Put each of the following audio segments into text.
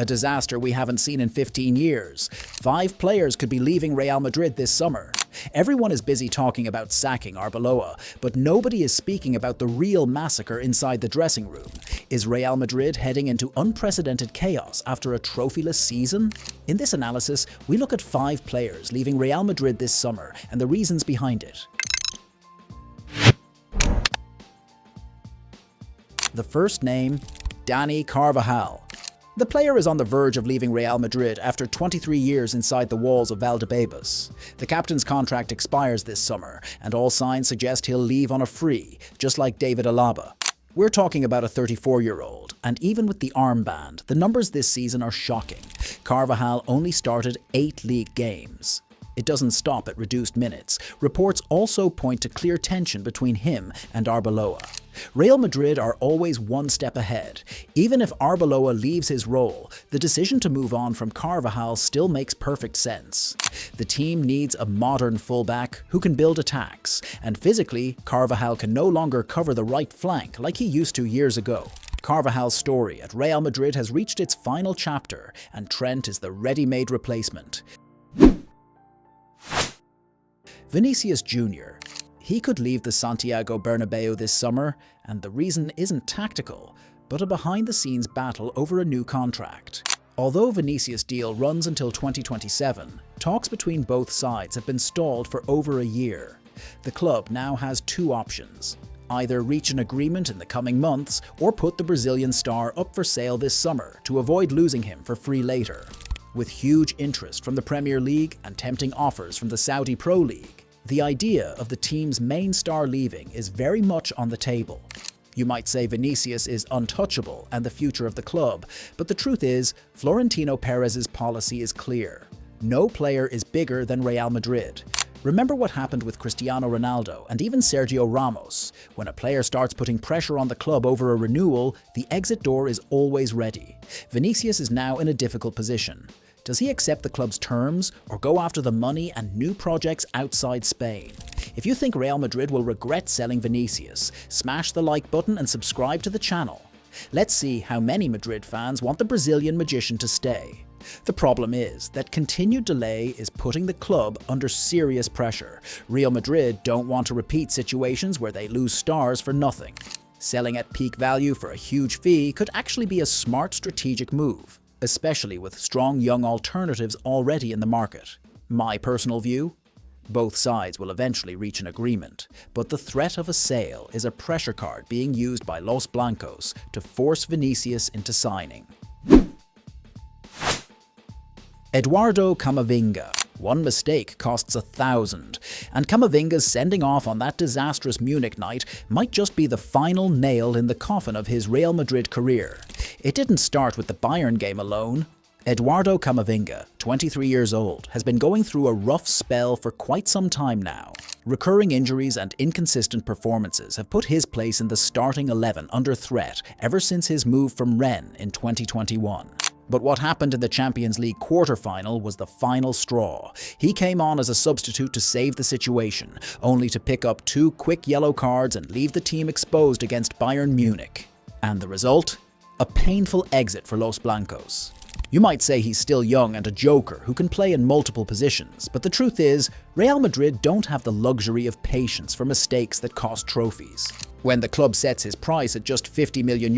A disaster we haven't seen in 15 years. 5 players could be leaving Real Madrid this summer. Everyone is busy talking about sacking Arbeloa, but nobody is speaking about the real massacre inside the dressing room. Is Real Madrid heading into unprecedented chaos after a trophyless season? In this analysis, we look at 5 players leaving Real Madrid this summer and the reasons behind it. The first name, Dani Carvajal. The player is on the verge of leaving Real Madrid after 23 years inside the walls of Valdebebas. The captain's contract expires this summer, and all signs suggest he'll leave on a free, just like David Alaba. We're talking about a 34-year-old, and even with the armband, the numbers this season are shocking. Carvajal only started 8 league games. It doesn't stop at reduced minutes. Reports also point to clear tension between him and Arbeloa. Real Madrid are always one step ahead. Even if Arbeloa leaves his role, the decision to move on from Carvajal still makes perfect sense. The team needs a modern fullback who can build attacks, and physically, Carvajal can no longer cover the right flank like he used to years ago. Carvajal's story at Real Madrid has reached its final chapter, and Trent is the ready-made replacement. Vinicius Jr. He could leave the Santiago Bernabeu this summer, and the reason isn't tactical, but a behind-the-scenes battle over a new contract. Although Vinicius' deal runs until 2027, talks between both sides have been stalled for over a year. The club now has 2 options: either reach an agreement in the coming months or put the Brazilian star up for sale this summer to avoid losing him for free later. With huge interest from the Premier League and tempting offers from the Saudi Pro League, the idea of the team's main star leaving is very much on the table. You might say Vinicius is untouchable and the future of the club, but the truth is, Florentino Perez's policy is clear. No player is bigger than Real Madrid. Remember what happened with Cristiano Ronaldo and even Sergio Ramos. When a player starts putting pressure on the club over a renewal, the exit door is always ready. Vinicius is now in a difficult position. Does he accept the club's terms or go after the money and new projects outside Spain? If you think Real Madrid will regret selling Vinicius, smash the like button and subscribe to the channel. Let's see how many Madrid fans want the Brazilian magician to stay. The problem is that continued delay is putting the club under serious pressure. Real Madrid don't want to repeat situations where they lose stars for nothing. Selling at peak value for a huge fee could actually be a smart strategic move, especially with strong young alternatives already in the market. My personal view? Both sides will eventually reach an agreement, but the threat of a sale is a pressure card being used by Los Blancos to force Vinicius into signing. Eduardo Camavinga. One mistake costs 1,000, and Camavinga's sending off on that disastrous Munich night might just be the final nail in the coffin of his Real Madrid career. It didn't start with the Bayern game alone. Eduardo Camavinga, 23 years old, has been going through a rough spell for quite some time now. Recurring injuries and inconsistent performances have put his place in the starting 11 under threat ever since his move from Rennes in 2021. But what happened in the Champions League quarter-final was the final straw. He came on as a substitute to save the situation, only to pick up 2 quick yellow cards and leave the team exposed against Bayern Munich. And the result? A painful exit for Los Blancos. You might say he's still young and a joker who can play in multiple positions, but the truth is, Real Madrid don't have the luxury of patience for mistakes that cost trophies. When the club sets his price at just €50 million,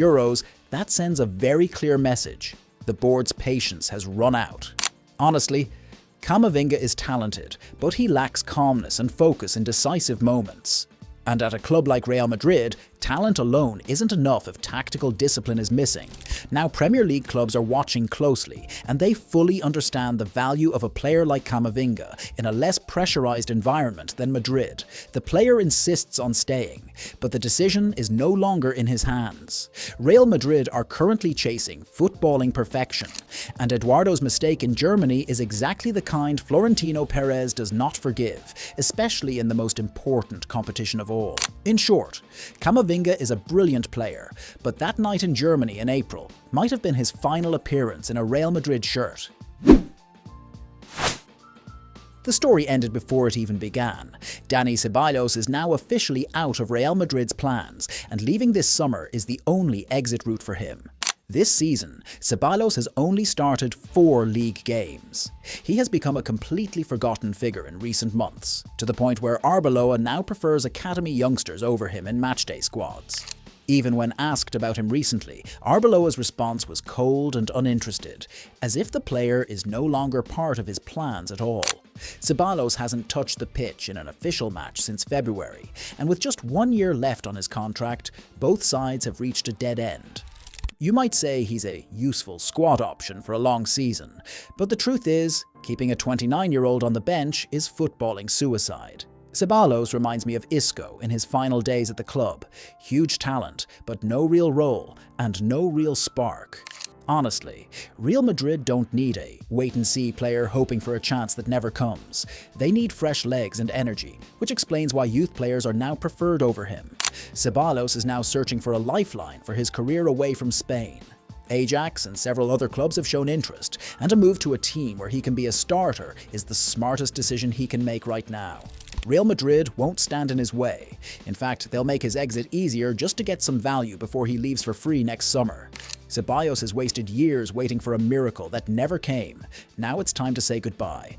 that sends a very clear message. The board's patience has run out. Honestly, Camavinga is talented, but he lacks calmness and focus in decisive moments. And at a club like Real Madrid, talent alone isn't enough if tactical discipline is missing. Now Premier League clubs are watching closely, and they fully understand the value of a player like Camavinga in a less pressurized environment than Madrid. The player insists on staying, but the decision is no longer in his hands. Real Madrid are currently chasing footballing perfection, and Eduardo's mistake in Germany is exactly the kind Florentino Perez does not forgive, especially in the most important competition of all. In short, Camavinga is a brilliant player, but that night in Germany in April might have been his final appearance in a Real Madrid shirt. The story ended before it even began. Dani Ceballos is now officially out of Real Madrid's plans, and leaving this summer is the only exit route for him. This season, Ceballos has only started 4 league games. He has become a completely forgotten figure in recent months, to the point where Arbeloa now prefers academy youngsters over him in matchday squads. Even when asked about him recently, Arbeloa's response was cold and uninterested, as if the player is no longer part of his plans at all. Ceballos hasn't touched the pitch in an official match since February, and with just 1 year left on his contract, both sides have reached a dead end. You might say he's a useful squad option for a long season, but the truth is, keeping a 29-year-old on the bench is footballing suicide. Ceballos reminds me of Isco in his final days at the club. Huge talent, but no real role and no real spark. Honestly, Real Madrid don't need a wait-and-see player hoping for a chance that never comes. They need fresh legs and energy, which explains why youth players are now preferred over him. Ceballos is now searching for a lifeline for his career away from Spain. Ajax and several other clubs have shown interest, and a move to a team where he can be a starter is the smartest decision he can make right now. Real Madrid won't stand in his way. In fact, they'll make his exit easier just to get some value before he leaves for free next summer. Ceballos has wasted years waiting for a miracle that never came. Now it's time to say goodbye.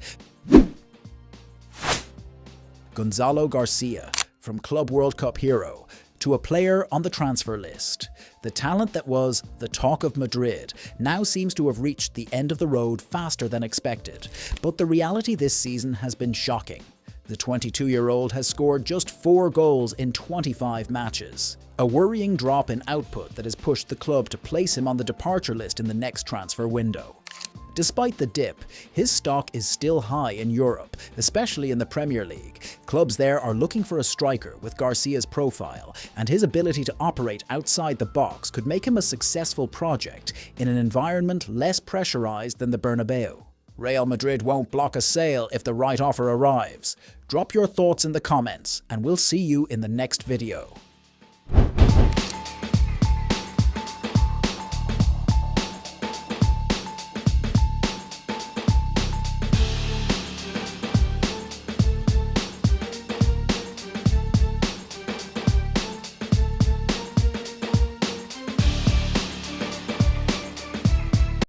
Gonzalo Garcia, from Club World Cup hero to a player on the transfer list. The talent that was the talk of Madrid now seems to have reached the end of the road faster than expected, but the reality this season has been shocking. The 22-year-old has scored just 4 goals in 25 matches, a worrying drop in output that has pushed the club to place him on the departure list in the next transfer window. Despite the dip, his stock is still high in Europe, especially in the Premier League. Clubs there are looking for a striker with Garcia's profile, and his ability to operate outside the box could make him a successful project in an environment less pressurized than the Bernabeu. Real Madrid won't block a sale if the right offer arrives. Drop your thoughts in the comments, and we'll see you in the next video.